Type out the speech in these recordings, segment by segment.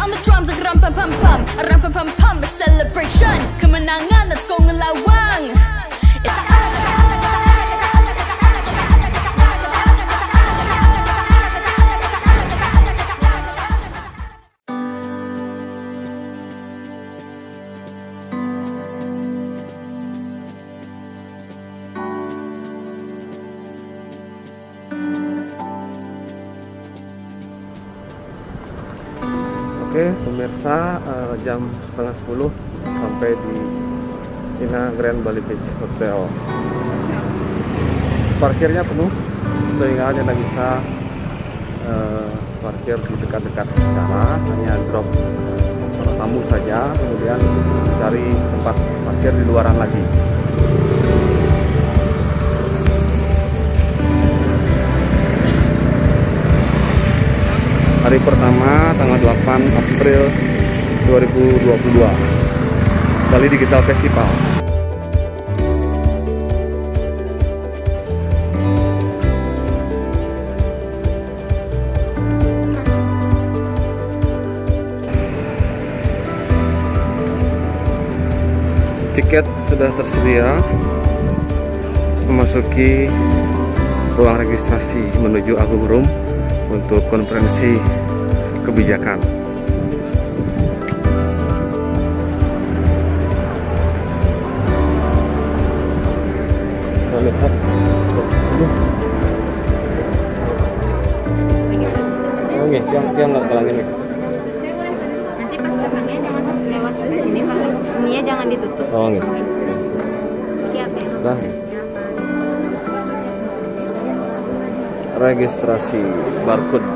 on the drums, ram pam pam pam, ram pam pam pam, celebration, kemenangan, let's go ngelawang. Oke pemirsa, jam setengah 10 sampai di Cina Grand Bali Beach Hotel. Parkirnya penuh sehingga hanya bisa parkir di dekat-dekat acara, hanya drop tamu saja, kemudian cari tempat parkir di luaran lagi. Hari pertama tanggal 8 April 2022 Bali Digital Festival. Tiket sudah tersedia, memasuki ruang registrasi menuju Agung Room untuk konferensi kebijakan. Kita lihat. Oke, yang nggak kalang ini. Nanti pas pasangnya jangan lewat sampai sini, Pak. Ininya jangan ditutup. Oh, gitu. Siap ya. Nah. Registrasi barcode.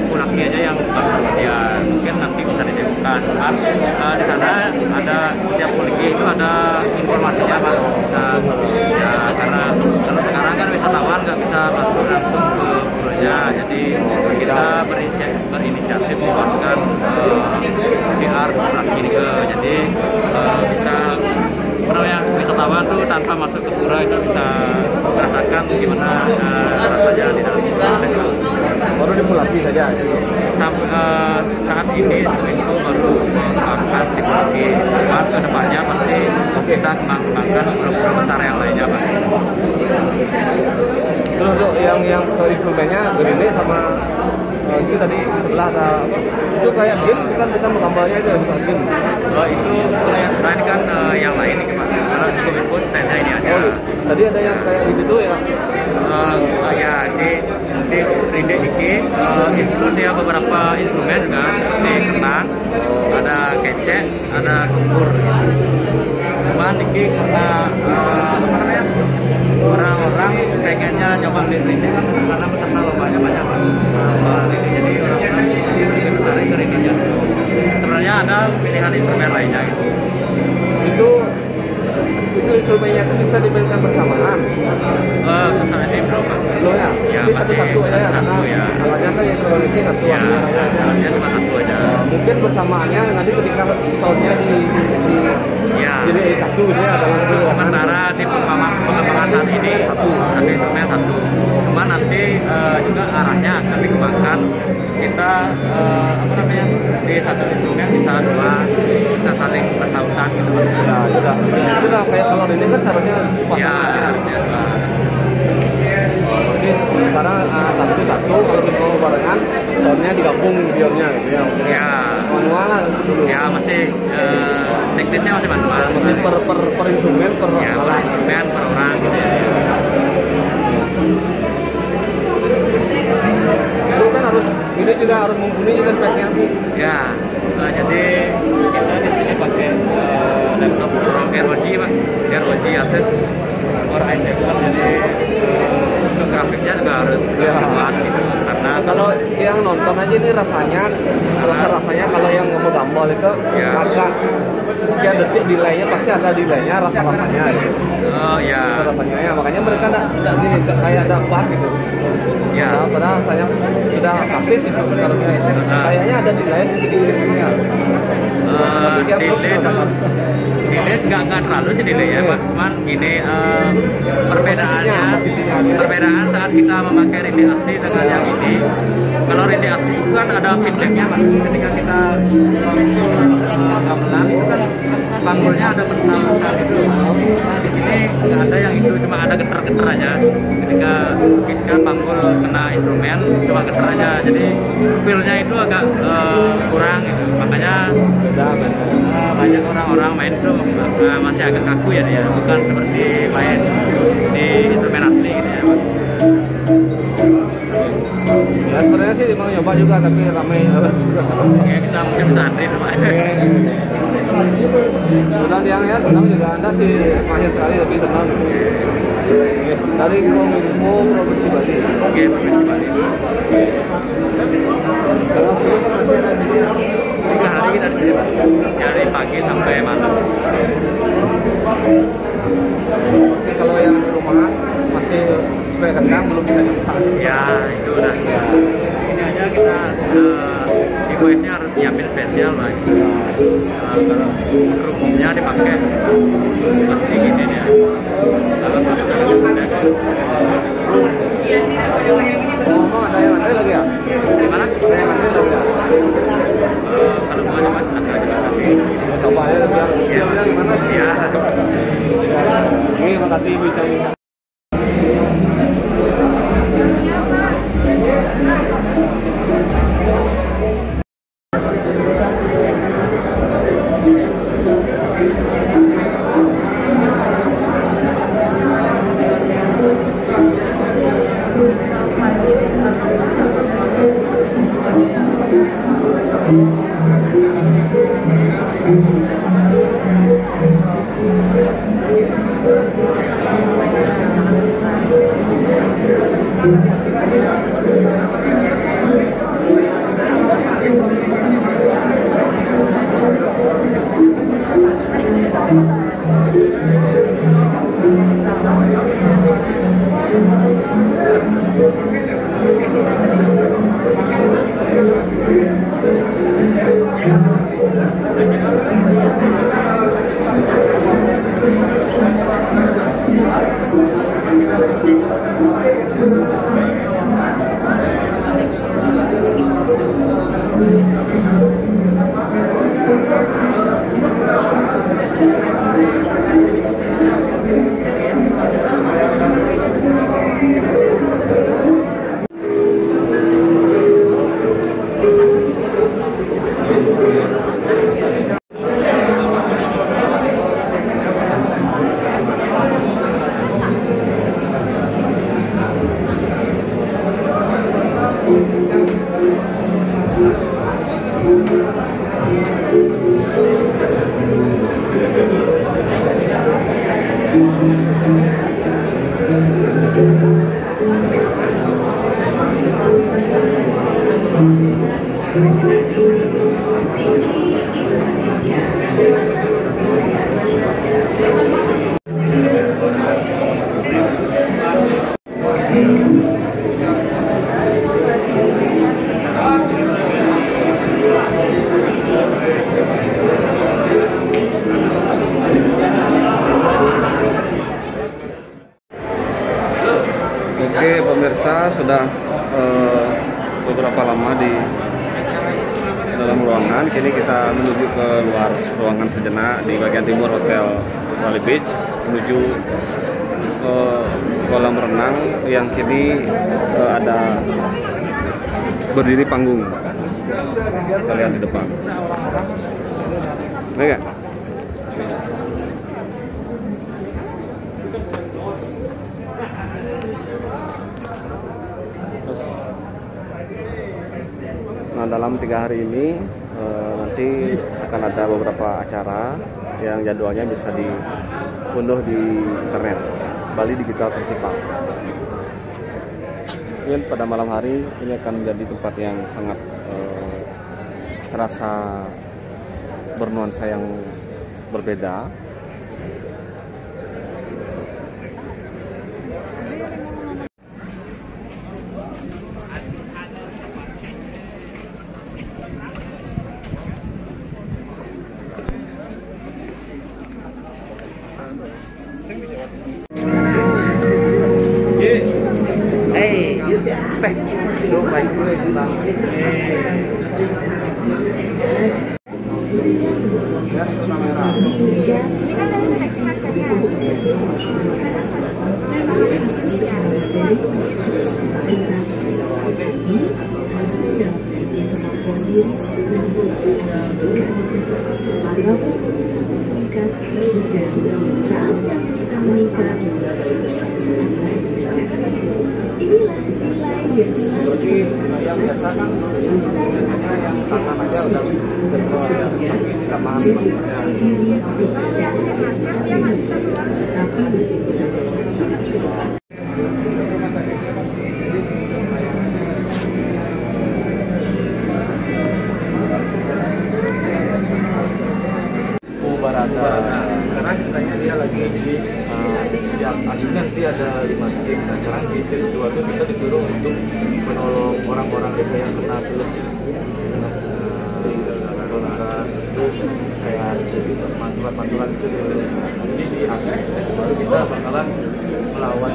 Pulaki aja yang baru tersedia. Mungkin nanti bisa ditemukan. Di sana ada setiap Pulaki itu ada informasinya Pak. Nah, ya karena kalau sekarang kan wisatawan nggak bisa masuk langsung ke pulaunya, jadi kita berinisiatif membuatkan VR Pulaki ini jadi bisa wisatawan tuh tanpa masuk ke pura itu bisa merasakan gimana rasanya di dalam pura. Baru di Pulaki saja. Saat ini itu baru mengembangkan di Pulaki. Cuman ke depannya pasti kita kembangkan pura-pura besar yang lainnya Pak. Terus untuk yang ke instrumennya gede sama itu tadi di sebelah ada apa? Itu kayak game kan kita menggambarnya itu bukan game. Itu ini kan yang lain nih Pak. Kalau di Kominfo standnya ini aja. Tadi ada yang kayak gitu ya. Ya di Rinde iki itu dia beberapa instrumen juga seperti kenang, ada kecek, ada kumpur. Cuman iki karena apa namanya orang-orang pengennya nyoba di Rinde kan karena peserta lombanya banyak Pak. Jadi orang-orang lebih tertarik ke Rinde. Sebenarnya ada pilihan instrumen lainnya gitu. Itu instrumennya itu bisa dimainkan bersamaan. Saat ini belum Pak. Belum ya? Ya, Ini satu-satu aja ya, satu, karena ya. alatnya kan yang Indonesia satu Ya, alatnya. alatnya cuma satu aja. Mungkin bersamaannya nanti ketika soundnya Ya. jadi satu dia adalah Sementara di pengembangan saat ini satu instrumen satu. Cuma nanti juga arahnya akan dikembangkan kita apa namanya di satu instrumen bisa dua, bisa saling bersautan gitu. Ya, itu dah kayak kalau ini kan seharusnya Ya, harusnya dua. Jadi sekarang satu-satu kalau kita mau barengan soundnya digabung bionnya gitu ya. Ya. Manual lah dulu. Ya masih teknisnya masih manual. Masih per instrumen per Ya, per alat. instrumen per orang gitu ya. Itu kan harus ini juga harus mumpuni juga speknya. Ya, jadi kita di sini pakai laptop ROG Pak, ROG Asus Core i7, jadi untuk grafiknya juga harus kuat gitu. Karena Kalau yang nonton aja ini rasanya kalau yang mau gambar itu Ya. agak sekian detik delaynya pasti ada delaynya rasa-rasanya gitu. oh ya, Rasanya ya makanya mereka tidak gini kayak ada pas gitu. ya. Padahal saya sudah kasih sih sebenarnya kayaknya ada delay dikit-dikitnya. Delay nggak terlalu sih delaynya Pak, cuman ini perbedaan saat kita memakai rindi asli dengan yang ini. Kalau rindi asli itu kan ada feedbacknya Pak, ketika kita gamelan itu kan panggulnya ada bentang sekali itu. Di sini nggak ada yang itu, cuma ada getar-getar aja. Ketika panggul kena instrumen cuma getar aja, jadi feel-nya itu agak kurang gitu. Makanya banyak orang-orang main itu masih agak kaku ya dia, bukan seperti main di instrumen asli gitu ya Pak. Ya sebenarnya sih mau nyoba juga tapi ramai juga. Oke, mungkin bisa antri Pak. Mudah yang ya senang juga Anda sih mahir sekali lebih senang. Dari Kominfo Provinsi Bali. Oke, Provinsi Bali. Kalau sebelum kan masih ada di 3 hari kita di sini Pak, dari pagi sampai malam. Oke, kalau yang di rumah masih supaya kentang belum bisa nyoba. Ya, itu udah. Ini aja kita device-nya harus nyiapin spesial Pak. Kalau umumnya dipakai pasti gini dia. Kalau Ngomong ada yang ada lagi ya? gimana? Ada yang ada lagi ya? Kalau mau coba ada aja tapi Coba aja biar ya gimana sih? ya coba. Oke, makasih bincang-bincang. Oke pemirsa, sudah beberapa lama di dalam ruangan. Kini kita menuju ke luar ruangan sejenak di bagian timur Hotel Bali Beach, menuju ke kolam renang yang kini ada berdiri panggung. Kita lihat di depan. Baik. Nah, dalam 3 hari ini nanti akan ada beberapa acara yang jadwalnya bisa diunduh di internet, Bali Digital Festival. Mungkin pada malam hari ini akan menjadi tempat yang sangat terasa bernuansa yang berbeda. Saat kita meningkat, sukses akan mendekat. Inilah nilai yang selalu sukses akan mendekat. Sehingga menjadi diri tidak hanya saat ini, tapi menjadi landasan hidup ke depan. Karena ceritanya dia lagi yang akhirnya dia ada 5 stage. Nah sekarang di stage 2 itu kita disuruh untuk menolong orang-orang desa yang kena virus itu kayak pantulan itu. Jadi di akhir stage baru kita bakalan melawan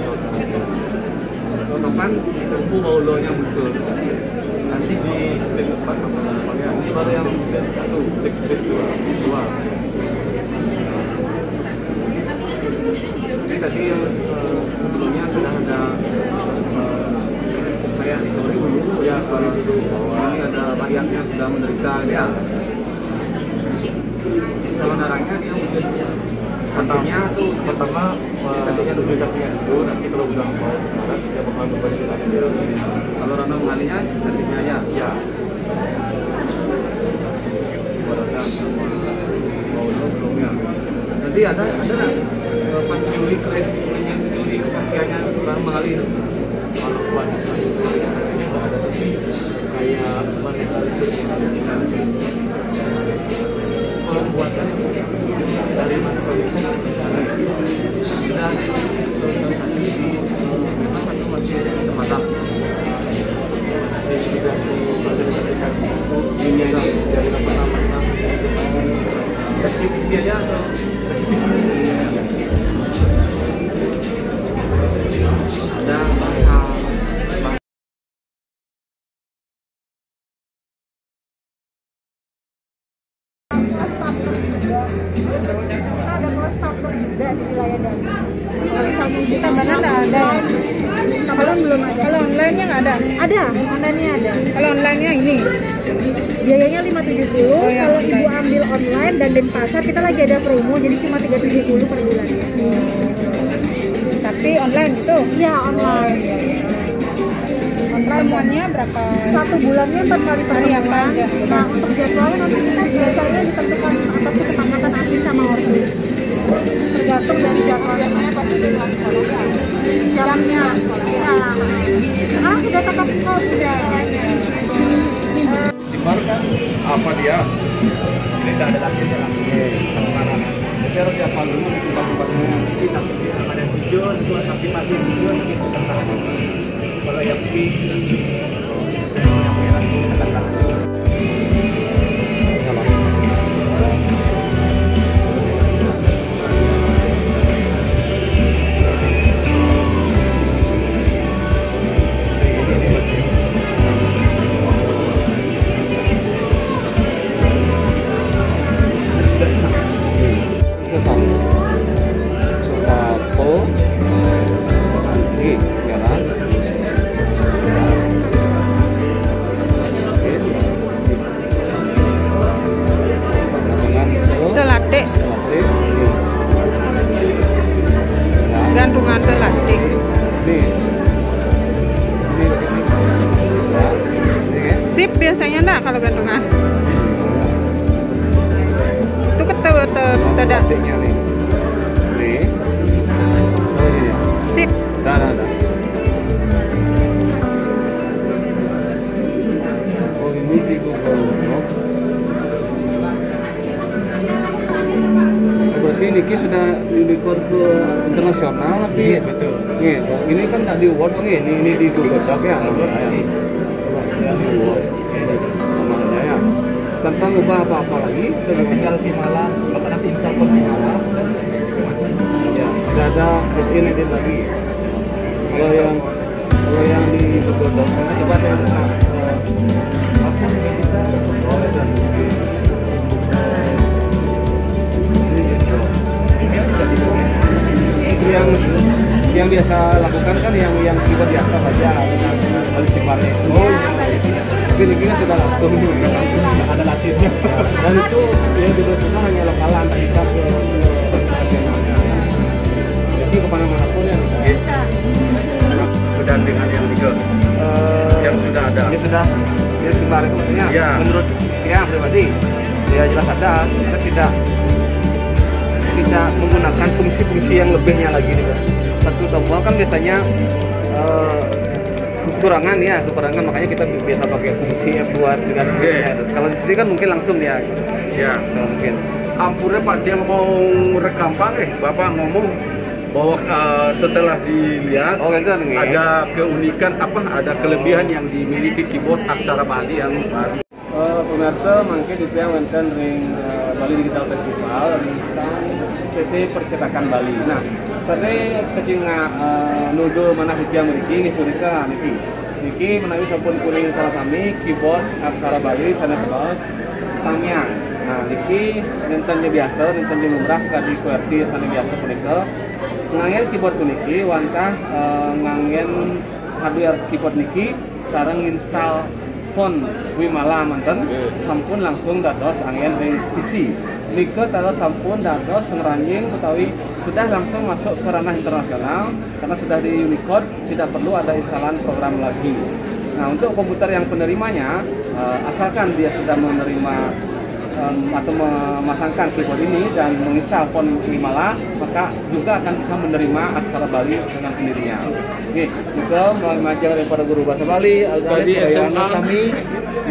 contohkan Sempu Maulonya muncul. Nanti di stage 4 ini baru yang stage 2. Tadi sebelumnya sudah ada kayak story dulu ya, story dulu bahwa ini ada rakyat yang sudah menderita ya. Kalau darahnya dia mungkin satunya tuh pertama satunya dulu dulu, nanti kalau udah mau sekarang dia bakal berbalik lagi. Kalau Rana mengalinya nantinya ya. Ibaratnya sama mau belum ya. Nanti ada pas juri kelas yang juri kesaksiannya baru mengalir kalau buat ini nggak ada kayak kemarin kalau buat dari mana sudah sosialisasi di memang satu masih terbatas masih tidak disosialisasikan ini dari apa namanya isi aja atau ada bahasa Ada kelas starter juga di wilayah Dali. Kalau misalnya Di Tabanan nggak ada ya? Tabanan belum ada. Kalau online-nya nggak ada? Ada, online-nya ada. Kalau online-nya ini? Biayanya 570. Oh, ya, Kalau ibu online. ambil online dan Denpasar kita lagi ada promo, jadi cuma 370 per bulan. Tapi online gitu? Iya, online. Temuannya berapa? Satu bulannya 4 kali Hari apa? pertemuan. Nah, untuk jadwalnya nanti kita biasanya ditentukan atas kesepakatan admin sama ortu. Tergantung dari jadwalnya. Pasti di luar sekolah ya? Jamnya. Nah, sekarang sudah tetap kok sudah. Simbar kan apa dia? ini tidak ada lagi ya mana jadi harus siapa dulu di tempat-tempatnya ini tapi ada tujuan itu tapi masih tujuan itu tentang kalau yang pink yang merah itu tentang Sesapo ini jalan Ada latte, gantungan ada latte. Sip biasanya enggak kalau gantungan. Itu tidak adiknya nih. Nih. Oh ini ya. sip. Dah. Oh ini sih Google. Berarti Niki sudah unicorn ke internasional tapi betul nih, ini kan nggak di award nih, ini di Google Doc ya. Namanya ya. Tanpa ngubah apa-apa lagi, tinggal di malam kalau nanti install pun di malam ya, tidak ada edit lagi. Kalau yang di Google Doc, coba yang pasang nggak bisa. Oh ya. Itu yang biasa lakukan kan yang kita biasa saja dengan balik sifatnya. Oh iya. Tapi ini kan sudah langsung ada latihnya dan itu ya juga semua hanya lokalan, tak bisa ke nasionalnya. Jadi kemana-mana pun ya. sudah dengan yang tiga yang sudah ada Ini sudah sembari itu maksudnya. Iya. Menurut yang pribadi, ya jelas ada. Kita tidak menggunakan fungsi-fungsi yang lebihnya lagi juga. Satu tombol kan biasanya kekurangan makanya kita biasa pakai fungsi F2 dengan kalau di sini kan mungkin langsung ya mungkin Ampurnya Pak, dia mau rekam Pak, Bapak ngomong bahwa setelah dilihat ada keunikan ada kelebihan yang dimiliki keyboard aksara Bali yang baru. pemirsa mungkin itu yang wonten ring Bali Digital Festival tentang PT Percetakan Bali. Nah, saya kecil nudo mana hujan memiliki ini punika niki menawi sampun kuning salah kami keyboard aksara Bali sana terus tanya. Nah, niki nentennya biasa, nentennya lumrah sekali QWERTY sana biasa punika. Ngangen keyboard puniki wantah ngangen hardware keyboard niki sareng install phone Wimala manten sampun langsung dados angen ring PC. Nike kalau sampun dados ngeranjing utawi sudah langsung masuk ke ranah internasional karena sudah di Unicode, tidak perlu ada instalan program lagi. Nah, untuk komputer yang penerimanya asalkan dia sudah menerima atau memasangkan keyboard ini dan menginstal phone Wimala, maka juga akan bisa menerima aksara Bali dengan sendirinya. Oke, juga melalui majalah daripada guru bahasa Bali, Dari SMA kami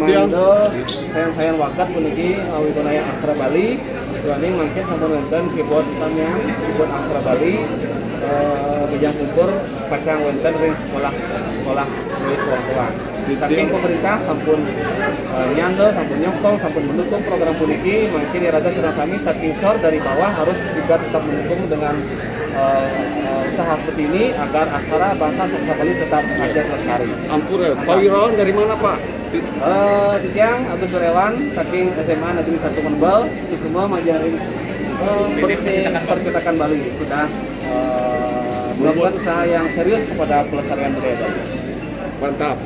mando sayang wakat puniki witonaya aksara Bali. Tuaning mungkin sama nonton keyboard aksara Bali bejang ukur pacang wonten ring sekolah dari sekolah. Saking pemerintah sampun nyangge, sampun nyokong, sampun mendukung program puniki, makin rada sedang kami saking sor dari bawah harus juga tetap mendukung dengan usaha seperti ini agar aksara bahasa sastra Bali tetap ada lestari. Ampura, Pak Wirawan dari mana Pak? Titiang Agus Berewan, saking SMA Negeri 1 Menbel, semua majarin percetakan Bali sudah melakukan usaha yang serius kepada pelestarian budaya Bali. Mantap.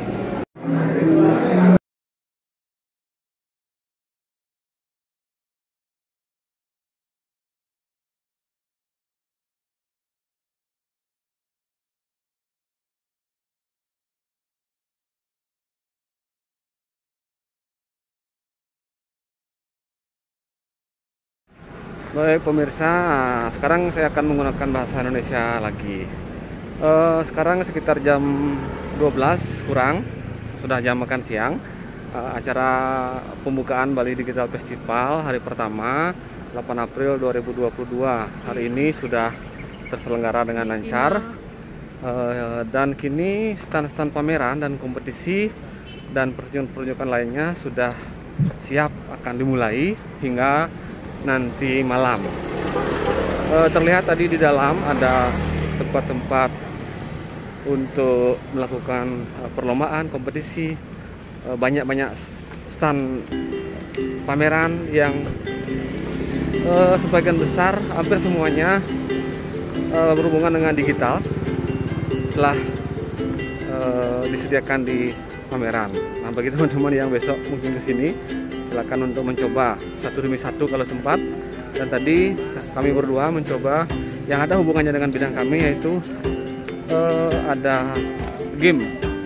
Baik pemirsa, sekarang saya akan menggunakan bahasa Indonesia lagi. Sekarang sekitar jam 12 kurang, sudah jam makan siang. Acara pembukaan Bali Digital Festival hari pertama 8 April 2022 hari ini sudah terselenggara dengan lancar. Dan kini stand-stand pameran dan kompetisi dan pertunjukan lainnya sudah siap akan dimulai hingga nanti malam. Terlihat tadi di dalam ada tempat-tempat untuk melakukan perlombaan, kompetisi, banyak-banyak stand pameran yang sebagian besar, hampir semuanya berhubungan dengan digital telah disediakan di pameran. Nah, bagi teman-teman yang besok mungkin ke sini, silakan untuk mencoba satu demi satu kalau sempat. Dan tadi kami berdua mencoba yang ada hubungannya dengan bidang kami, yaitu ada game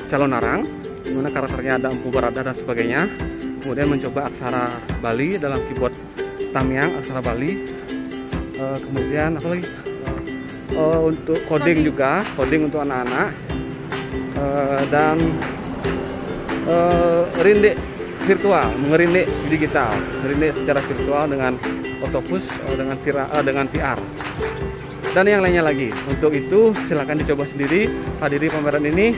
calon arang, dimana karakternya ada empu berada dan sebagainya. Kemudian mencoba aksara Bali dalam keyboard Tamiang, aksara Bali. Kemudian apa lagi? Untuk coding juga, coding untuk anak-anak. Dan rindik virtual, mengerindek digital, mengerindek secara virtual dengan Octopus, dengan VR, dan yang lainnya lagi. Untuk itu silakan dicoba sendiri, hadiri pameran ini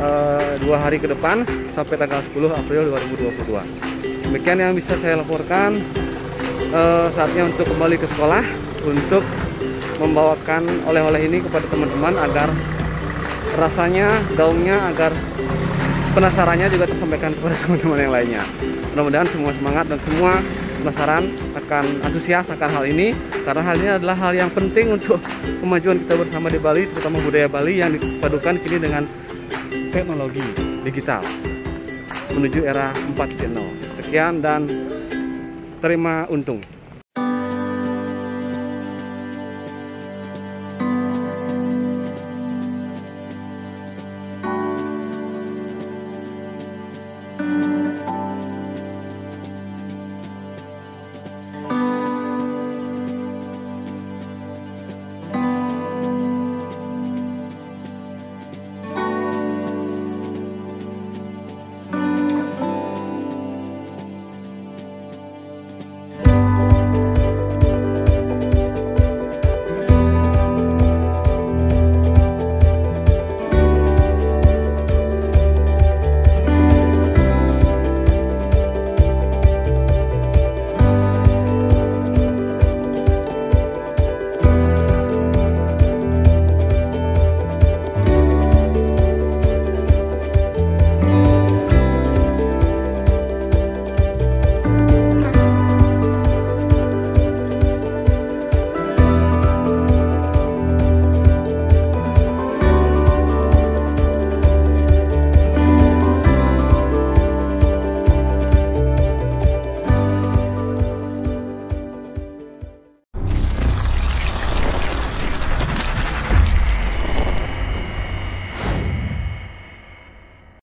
2 hari ke depan sampai tanggal 10 April 2022. Demikian yang bisa saya laporkan. Saatnya untuk kembali ke sekolah untuk membawakan oleh-oleh ini kepada teman-teman agar rasanya, daunnya, agar penasarannya juga tersampaikan kepada teman-teman yang lainnya. Mudah-mudahan semua semangat dan semua penasaran, akan antusias akan hal ini, karena hal ini adalah hal yang penting untuk kemajuan kita bersama di Bali, terutama budaya Bali yang dipadukan kini dengan teknologi digital menuju era 4.0. Sekian dan terima untung.